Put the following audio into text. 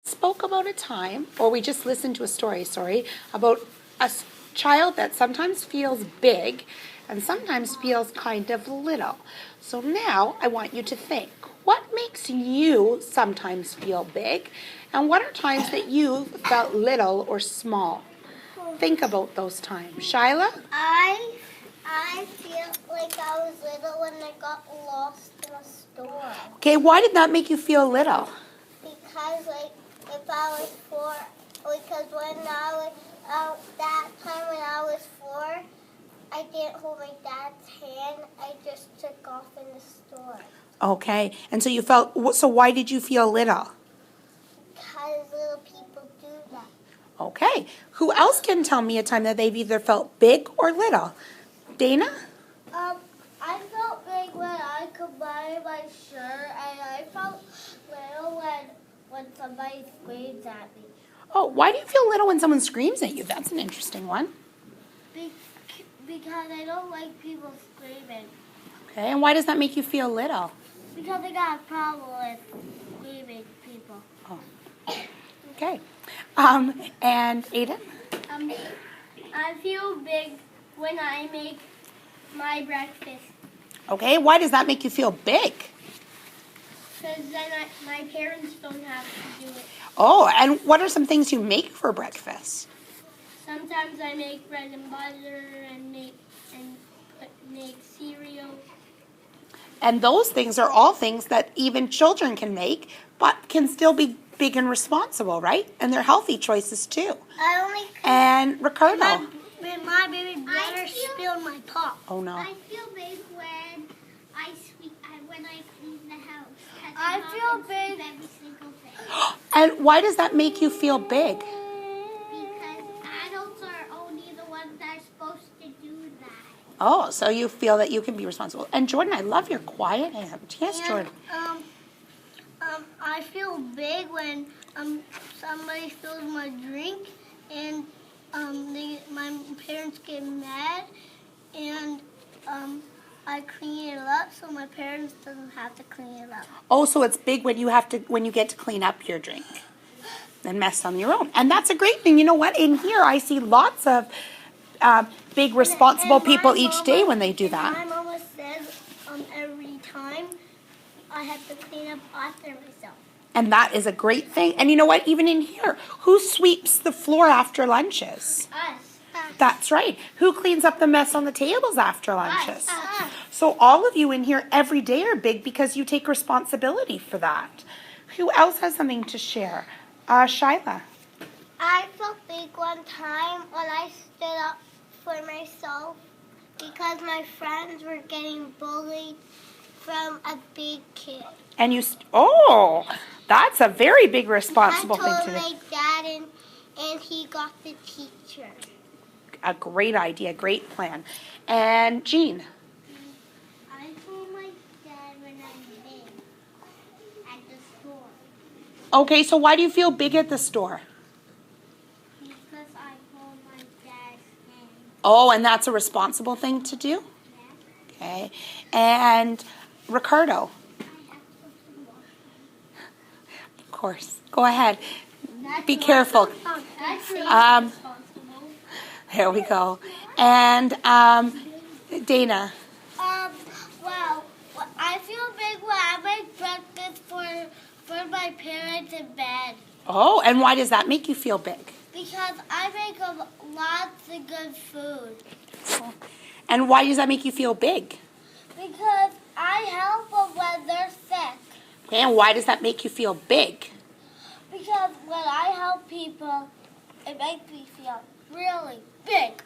Spoke about a time, or we just listened to a story, about a child that sometimes feels big and sometimes feels kind of little. So now I want you to think, what makes you sometimes feel big, and what are times that you felt little or small? Think about those times. Shyla? I feel like I was little when I got lost in a store. Okay, why did that make you feel little? Because if I was 4, because when I was that time when I was 4, I didn't hold my dad's hand. I just took off in the store. Okay, and so so why did you feel little? Because little people do that. Okay, who else can tell me a time that they've either felt big or little? Dana? I felt big when I could buy my shirt, and I felt little when somebody screams at me. Oh, why do you feel little when someone screams at you? That's an interesting one. Because I don't like people screaming. Okay, and why does that make you feel little? Because I got a problem with screaming people. Oh, okay. And Aiden? I feel big when I make my breakfast. Okay, why does that make you feel big? Because then my parents don't have to do it. Oh, and what are some things you make for breakfast? Sometimes I make bread and butter and make cereal. And those things are all things that even children can make, but can still be big and responsible, right? And they're healthy choices too. And Ricardo? My baby brother spilled my pop. Oh no. I feel big when I clean the house. I feel big every single day. And why does that make you feel big? Because adults are only the ones that are supposed to do that. Oh, so you feel that you can be responsible. And Jordan, I love your quiet hand. Yes, Jordan. I feel big when somebody spills my drink and my parents get mad and I clean it up so my parents doesn't have to clean it up. Oh, so it's big when you get to clean up your drink and mess on your own. And that's a great thing. You know what? In here, I see lots of big, responsible people each day when they do that. My mama says every time I have to clean up after myself. And that is a great thing. And you know what? Even in here, who sweeps the floor after lunches? Us. That's right. Who cleans up the mess on the tables after lunches? Us. So all of you in here every day are big because you take responsibility for that. Who else has something to share? Shyla. I felt big one time when I stood up for myself because my friends were getting bullied from a big kid. And that's a very big responsible thing to do. I told my dad and he got the teacher. A great idea, great plan. And Jean. I told my dad when I'm big at the store. Okay, so why do you feel big at the store? Because I hold my dad's hand. Oh, and that's a responsible thing to do? Yeah. Okay. And Ricardo. Of course. Go ahead. Be careful. There we go. And Dana. Well, I feel big when I make breakfast for my parents in bed. Oh, and why does that make you feel big? Because I make lots of good food. And why does that make you feel big? Because I help them when they're sick. Okay, and why does that make you feel big? Because when I help people, it makes me feel really big.